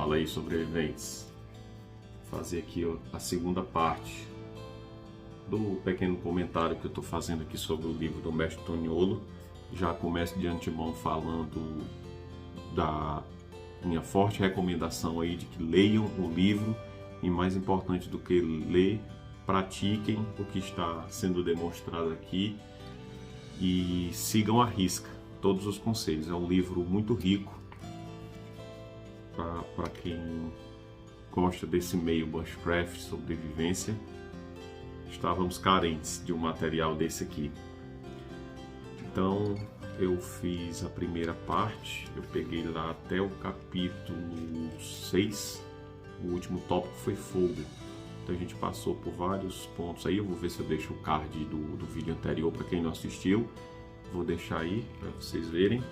Fala aí, sobreviventes. Vou fazer aqui a segunda parte do pequeno comentário que eu estou fazendo aqui sobre o livro do mestre Toniolo. Já começo de antemão falando da minha forte recomendação aí de que leiam o livro e, mais importante do que ler, pratiquem o que está sendo demonstrado aqui e sigam à risca todos os conselhos. É um livro muito rico para quem gosta desse meio bushcraft, sobrevivência. Estávamos carentes de um material desse aqui. Então eu fiz a primeira parte, eu peguei lá até o capítulo 6, o último tópico foi fogo. Então a gente passou por vários pontos aí, eu vou ver se eu deixo o card do vídeo anterior para quem não assistiu. Vou deixar aí para vocês verem.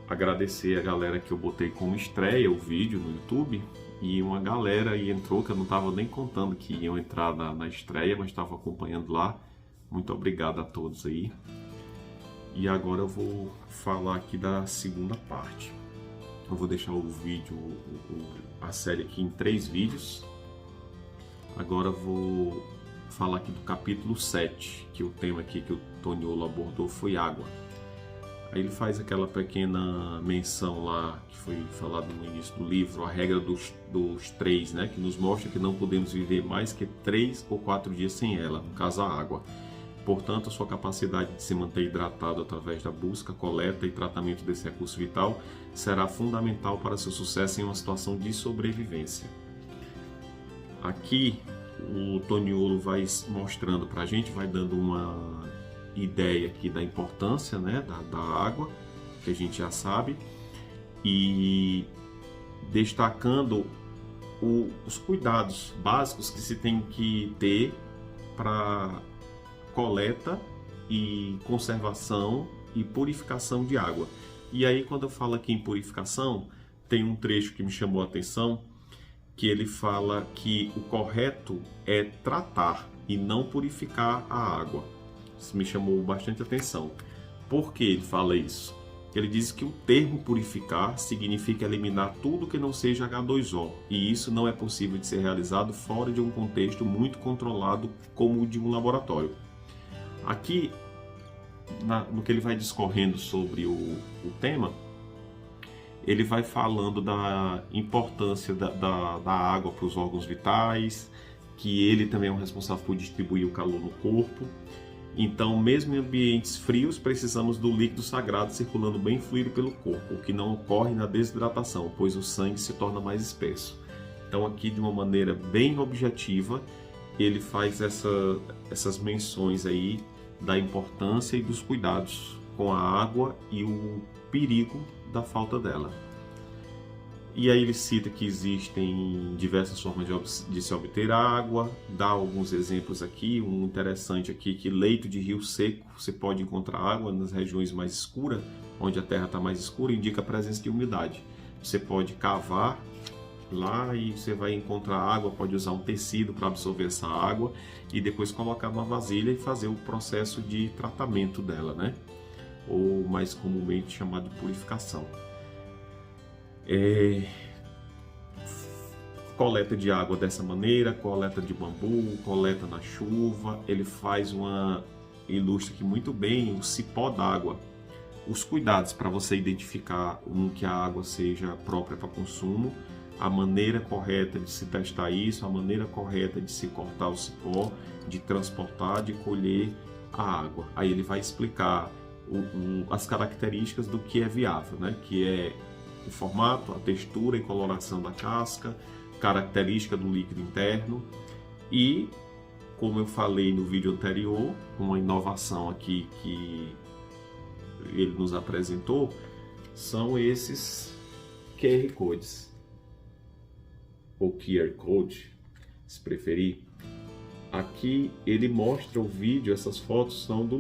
Agradecer a galera que eu botei como estreia o vídeo no YouTube. E uma galera aí entrou que eu não estava nem contando que iam entrar na estreia, mas estava acompanhando lá. Muito obrigado a todos aí. E agora eu vou falar aqui da segunda parte. Eu vou deixar o vídeo, a série aqui em 3 vídeos. Agora eu vou falar aqui do capítulo 7, que o tema aqui que o Toniolo abordou foi água. Aí ele faz aquela pequena menção lá, que foi falado no início do livro, a regra dos 3, né? Que nos mostra que não podemos viver mais que 3 ou 4 dias sem ela, no caso a água. Portanto, a sua capacidade de se manter hidratado através da busca, coleta e tratamento desse recurso vital será fundamental para seu sucesso em uma situação de sobrevivência. Aqui, o Toniolo vai mostrando para a gente, vai dando uma ideia aqui da importância, né, da água, que a gente já sabe, e destacando os cuidados básicos que se tem que ter para coleta e conservação e purificação de água. E aí, quando eu falo aqui em purificação, tem um trecho que me chamou a atenção, que ele fala que o correto é tratar e não purificar a água. Isso me chamou bastante atenção. Por que ele fala isso? Ele diz que o termo purificar significa eliminar tudo que não seja H2O, e isso não é possível de ser realizado fora de um contexto muito controlado como o de um laboratório. Aqui, no que ele vai discorrendo sobre o tema, ele vai falando da importância da água para os órgãos vitais, que ele também é o responsável por distribuir o calor no corpo. Então, mesmo em ambientes frios, precisamos do líquido sagrado circulando bem fluido pelo corpo, o que não ocorre na desidratação, pois o sangue se torna mais espesso. Então, aqui, de uma maneira bem objetiva, ele faz essas menções aí da importância e dos cuidados com a água e o perigo da falta dela. E aí ele cita que existem diversas formas de se obter água, dá alguns exemplos aqui, um interessante aqui que leito de rio seco, você pode encontrar água nas regiões mais escuras, onde a terra está mais escura, indica a presença de umidade. Você pode cavar lá e você vai encontrar água, pode usar um tecido para absorver essa água e depois colocar numa vasilha e fazer o processo de tratamento dela, né? Ou mais comumente chamado de purificação. Coleta de água dessa maneira, coleta de bambu, coleta na chuva. Ele faz ilustra aqui muito bem o cipó d'água, os cuidados para você identificar que a água seja própria para consumo, a maneira correta de se testar isso, a maneira correta de se cortar o cipó, de transportar, de colher a água. Aí ele vai explicar as características do que é viável, né? Que é o formato, a textura e coloração da casca, característica do líquido interno e, como eu falei no vídeo anterior, uma inovação aqui que ele nos apresentou são esses QR Codes, ou QR Code, se preferir. Aqui ele mostra o vídeo, essas fotos são do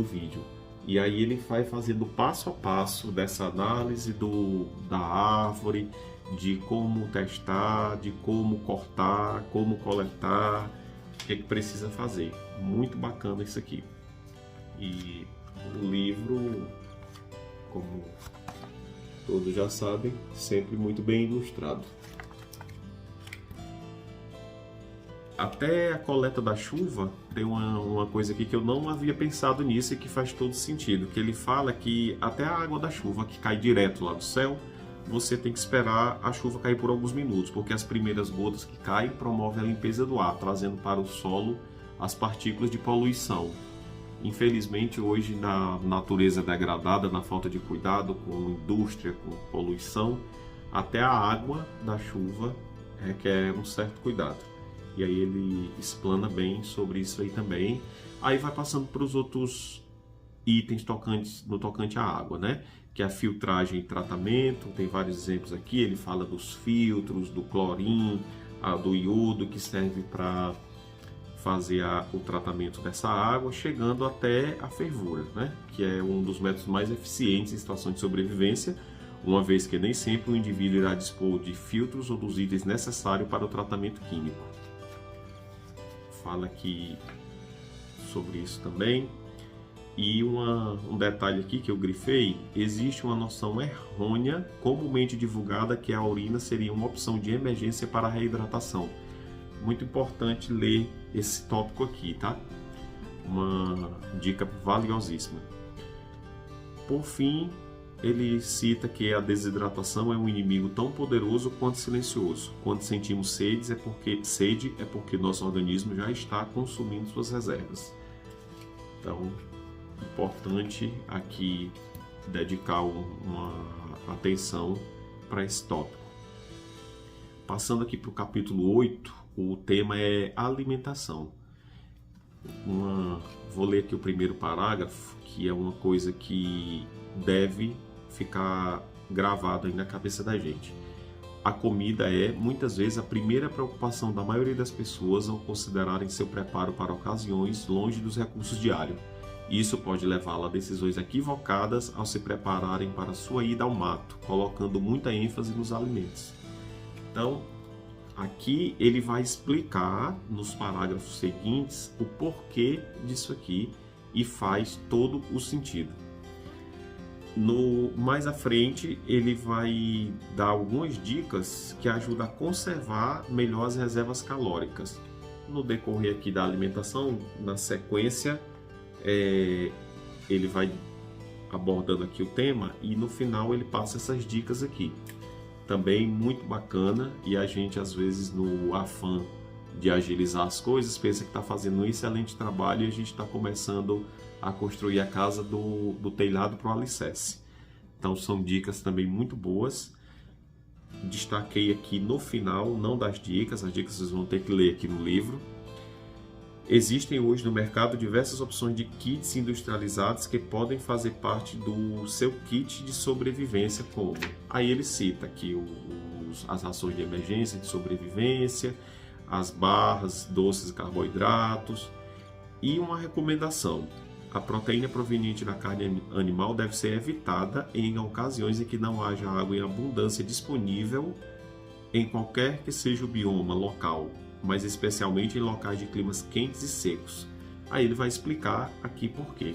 vídeo. E aí ele vai fazendo passo a passo dessa análise da árvore, de como testar, de como cortar, como coletar, o que precisa fazer. Muito bacana isso aqui. E o livro, como todos já sabem, sempre muito bem ilustrado. Até a coleta da chuva, tem uma coisa aqui que eu não havia pensado nisso e que faz todo sentido, que ele fala que até a água da chuva que cai direto lá do céu, você tem que esperar a chuva cair por alguns minutos, porque as primeiras gotas que caem promovem a limpeza do ar, trazendo para o solo as partículas de poluição. Infelizmente, hoje, na natureza degradada, na falta de cuidado com indústria, com poluição, até a água da chuva requer um certo cuidado. E aí ele explana bem sobre isso aí também. Aí vai passando para os outros itens no tocante à água, né? Que é a filtragem e tratamento. Tem vários exemplos aqui. Ele fala dos filtros, do clorim, do iodo, que serve para fazer o tratamento dessa água, chegando até a fervura, né? Que é um dos métodos mais eficientes em situações de sobrevivência, uma vez que nem sempre o indivíduo irá dispor de filtros ou dos itens necessários para o tratamento químico. Fala aqui sobre isso também. E um detalhe aqui que eu grifei: existe uma noção errônea comumente divulgada que a urina seria uma opção de emergência para a reidratação. Muito importante ler esse tópico aqui, tá? Uma dica valiosíssima. Por fim, ele cita que a desidratação é um inimigo tão poderoso quanto silencioso. Quando sentimos sede é porque nosso organismo já está consumindo suas reservas. Então, importante aqui dedicar uma atenção para esse tópico. Passando aqui para o capítulo 8, o tema é alimentação. Vou ler aqui o primeiro parágrafo, que é uma coisa que deve ficar gravado aí na cabeça da gente. A comida é, muitas vezes, a primeira preocupação da maioria das pessoas ao considerarem seu preparo para ocasiões longe dos recursos diários. Isso pode levá-la a decisões equivocadas ao se prepararem para sua ida ao mato, colocando muita ênfase nos alimentos. Então, aqui ele vai explicar nos parágrafos seguintes o porquê disso aqui e faz todo o sentido. Mais à frente, ele vai dar algumas dicas que ajudam a conservar melhor as reservas calóricas. No decorrer aqui da alimentação, na sequência, ele vai abordando aqui o tema e no final ele passa essas dicas aqui. Também muito bacana, e a gente às vezes no afã de agilizar as coisas pensa que está fazendo um excelente trabalho e a gente está começando a construir a casa do telhado para o alicerce. Então são dicas também muito boas. Destaquei aqui no final, não das dicas, as dicas vocês vão ter que ler aqui no livro. Existem hoje no mercado diversas opções de kits industrializados que podem fazer parte do seu kit de sobrevivência, como aí ele cita aqui as rações de emergência de sobrevivência, as barras, doces e carboidratos. E uma recomendação: a proteína proveniente da carne animal deve ser evitada em ocasiões em que não haja água em abundância disponível em qualquer que seja o bioma local, mas especialmente em locais de climas quentes e secos. Aí ele vai explicar aqui por quê.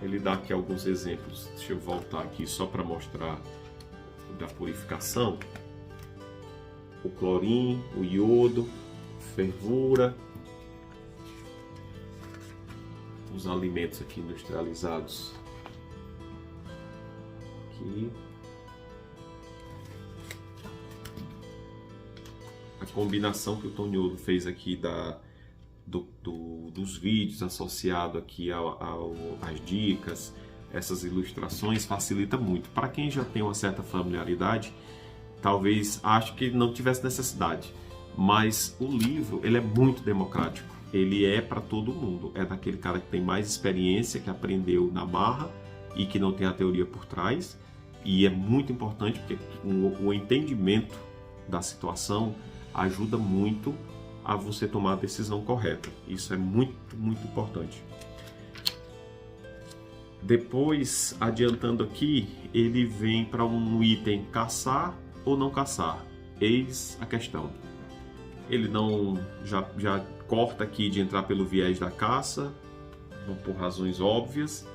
Ele dá aqui alguns exemplos. Deixa eu voltar aqui só para mostrar da purificação. O clorim, o iodo, fervura, os alimentos aqui industrializados. Aqui. A combinação que o Toniolo fez aqui dos vídeos associado aqui às dicas, essas ilustrações, facilita muito. Para quem já tem uma certa familiaridade, talvez ache que não tivesse necessidade, mas o livro ele é muito democrático. Ele é para todo mundo, é daquele cara que tem mais experiência, que aprendeu na marra e que não tem a teoria por trás, e é muito importante porque o entendimento da situação ajuda muito a você tomar a decisão correta. Isso é muito, muito importante. Depois, adiantando aqui, ele vem para um item caçar ou não caçar. Eis a questão. Ele não já corta aqui de entrar pelo viés da caça, por razões óbvias.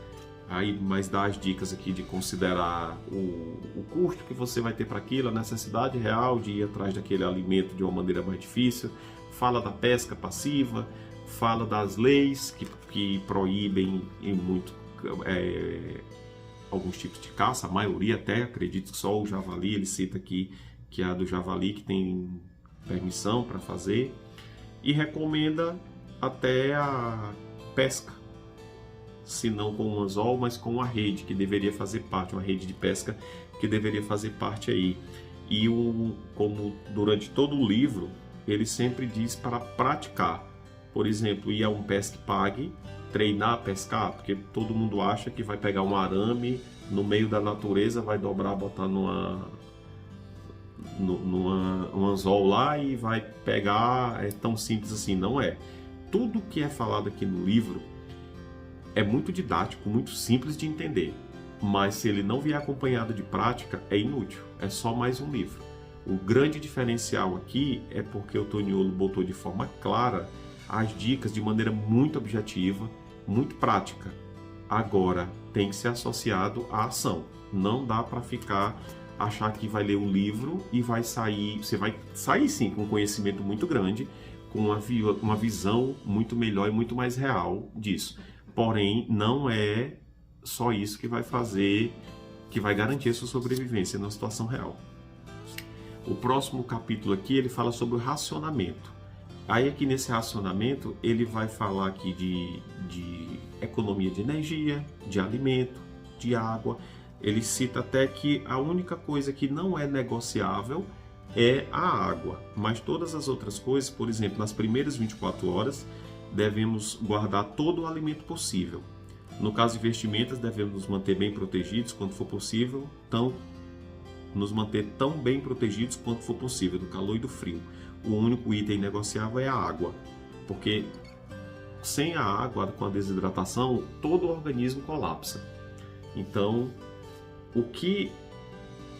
Aí mais dá as dicas aqui de considerar o custo que você vai ter para aquilo, a necessidade real de ir atrás daquele alimento de uma maneira mais difícil. Fala da pesca passiva, fala das leis que proíbem em muito alguns tipos de caça, a maioria até, acredito que só o javali, ele cita aqui que é a do javali que tem permissão para fazer, e recomenda até a pesca, se não com um anzol, mas com a rede, que deveria fazer parte, uma rede de pesca que deveria fazer parte aí. E como durante todo o livro, ele sempre diz para praticar. Por exemplo, ir a um pesque pague, treinar a pescar, porque todo mundo acha que vai pegar um arame no meio da natureza, vai dobrar, botar um anzol lá e vai pegar. É tão simples assim, não é. Tudo que é falado aqui no livro é muito didático, muito simples de entender, mas se ele não vier acompanhado de prática, é inútil, é só mais um livro. O grande diferencial aqui é porque o Toniolo botou de forma clara as dicas de maneira muito objetiva, muito prática. Agora, tem que ser associado à ação. Não dá para achar que vai ler um livro e vai sair... Você vai sair sim com um conhecimento muito grande, com uma visão muito melhor e muito mais real disso. Porém, não é só isso que vai fazer, que vai garantir a sua sobrevivência na situação real. O próximo capítulo aqui, ele fala sobre o racionamento. Aí aqui nesse racionamento, ele vai falar aqui de economia de energia, de alimento, de água. Ele cita até que a única coisa que não é negociável é a água. Mas todas as outras coisas, por exemplo, nas primeiras 24 horas, devemos guardar todo o alimento possível. No caso de vestimentas, devemos nos manter bem protegidos quanto for possível, nos manter tão bem protegidos quanto for possível do calor e do frio. O único item negociável é a água, porque sem a água, com a desidratação, todo o organismo colapsa. Então,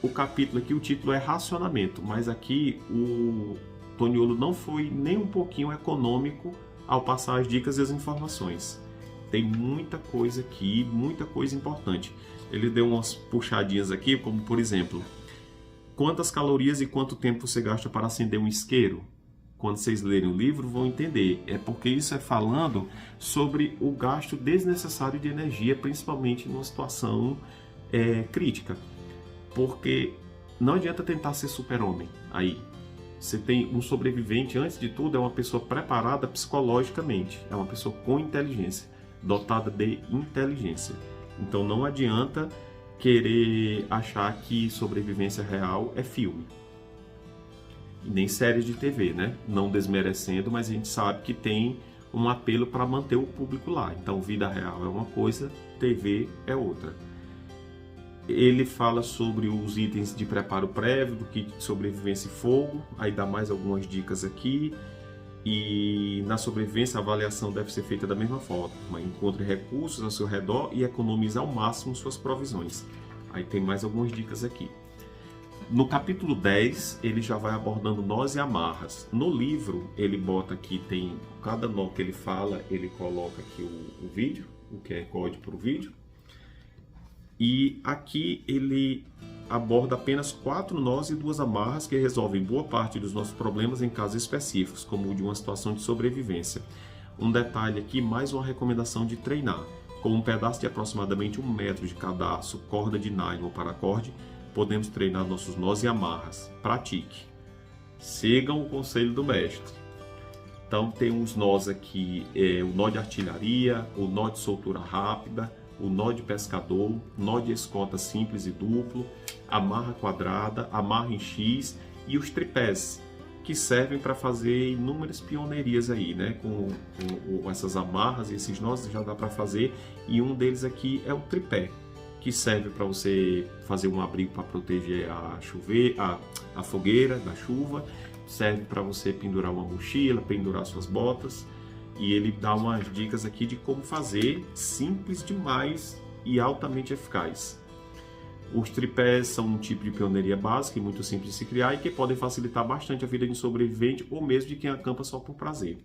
o capítulo aqui, o título é racionamento, mas aqui o Toniolo não foi nem um pouquinho econômico ao passar as dicas e as informações. Tem muita coisa aqui, muita coisa importante. Ele deu umas puxadinhas aqui, como por exemplo, quantas calorias e quanto tempo você gasta para acender um isqueiro? Quando vocês lerem o livro vão entender. É porque isso é falando sobre o gasto desnecessário de energia, principalmente numa situação crítica. Porque não adianta tentar ser super-homem aí. Você tem um sobrevivente, antes de tudo, é uma pessoa preparada psicologicamente, é uma pessoa com inteligência, dotada de inteligência. Então não adianta querer achar que sobrevivência real é filme. E nem séries de TV, né? Não desmerecendo, mas a gente sabe que tem um apelo para manter o público lá. Então vida real é uma coisa, TV é outra. Ele fala sobre os itens de preparo prévio, do kit de sobrevivência e fogo, aí dá mais algumas dicas aqui. E na sobrevivência a avaliação deve ser feita da mesma forma. Encontre recursos ao seu redor e economize ao máximo suas provisões. Aí tem mais algumas dicas aqui. No capítulo 10, ele já vai abordando nós e amarras. No livro, ele bota aqui, tem cada nó que ele fala, ele coloca aqui o vídeo, o QR Code para o vídeo. E aqui ele aborda apenas 4 nós e 2 amarras que resolvem boa parte dos nossos problemas em casos específicos, como o de uma situação de sobrevivência. Um detalhe aqui, mais uma recomendação de treinar. Com um pedaço de aproximadamente 1 metro de cadarço, corda de nylon ou paracorde, podemos treinar nossos nós e amarras. Pratique. Sigam o conselho do mestre. Então tem uns nós aqui, o nó de artilharia, o nó de soltura rápida, o nó de pescador, nó de escota simples e duplo, amarra quadrada, amarra em X e os tripés, que servem para fazer inúmeras pioneirias aí, né? Com essas amarras e esses nós já dá para fazer, e um deles aqui é o tripé, que serve para você fazer um abrigo para proteger a fogueira da chuva, serve para você pendurar uma mochila, pendurar suas botas. E ele dá umas dicas aqui de como fazer, simples demais e altamente eficaz. Os tripés são um tipo de pioneiria básica e muito simples de se criar e que podem facilitar bastante a vida de um sobrevivente ou mesmo de quem acampa só por prazer.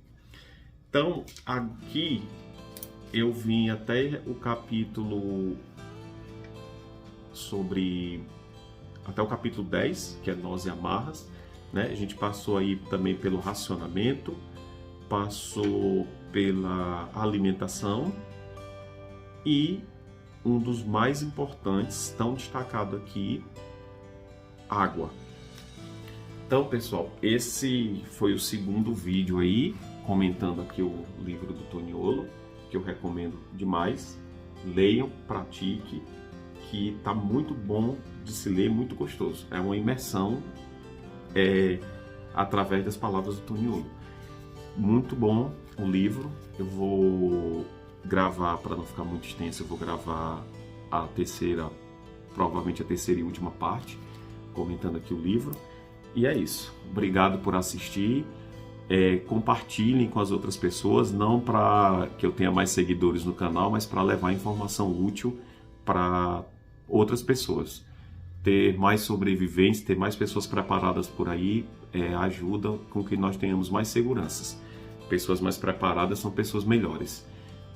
Então, aqui eu vim até o capítulo até o capítulo 10, que é Nós e Amarras, né? A gente passou aí também pelo racionamento, passou pela alimentação e um dos mais importantes, tão destacado aqui, água. Então, pessoal, esse foi o segundo vídeo aí, comentando aqui o livro do Toniolo, que eu recomendo demais. Leiam, pratique, que tá muito bom de se ler, muito gostoso. É uma imersão através das palavras do Toniolo. Muito bom o livro. Eu vou gravar, para não ficar muito extenso, eu vou gravar a terceira, provavelmente a terceira e última parte, comentando aqui o livro. E é isso. Obrigado por assistir. Compartilhem com as outras pessoas, não para que eu tenha mais seguidores no canal, mas para levar informação útil para outras pessoas. Ter mais sobreviventes, ter mais pessoas preparadas por aí, ajuda com que nós tenhamos mais seguranças. Pessoas mais preparadas são pessoas melhores.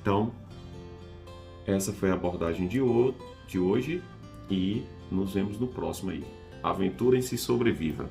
Então, essa foi a abordagem de hoje e nos vemos no próximo aí. Aventurem-se e sobreviva!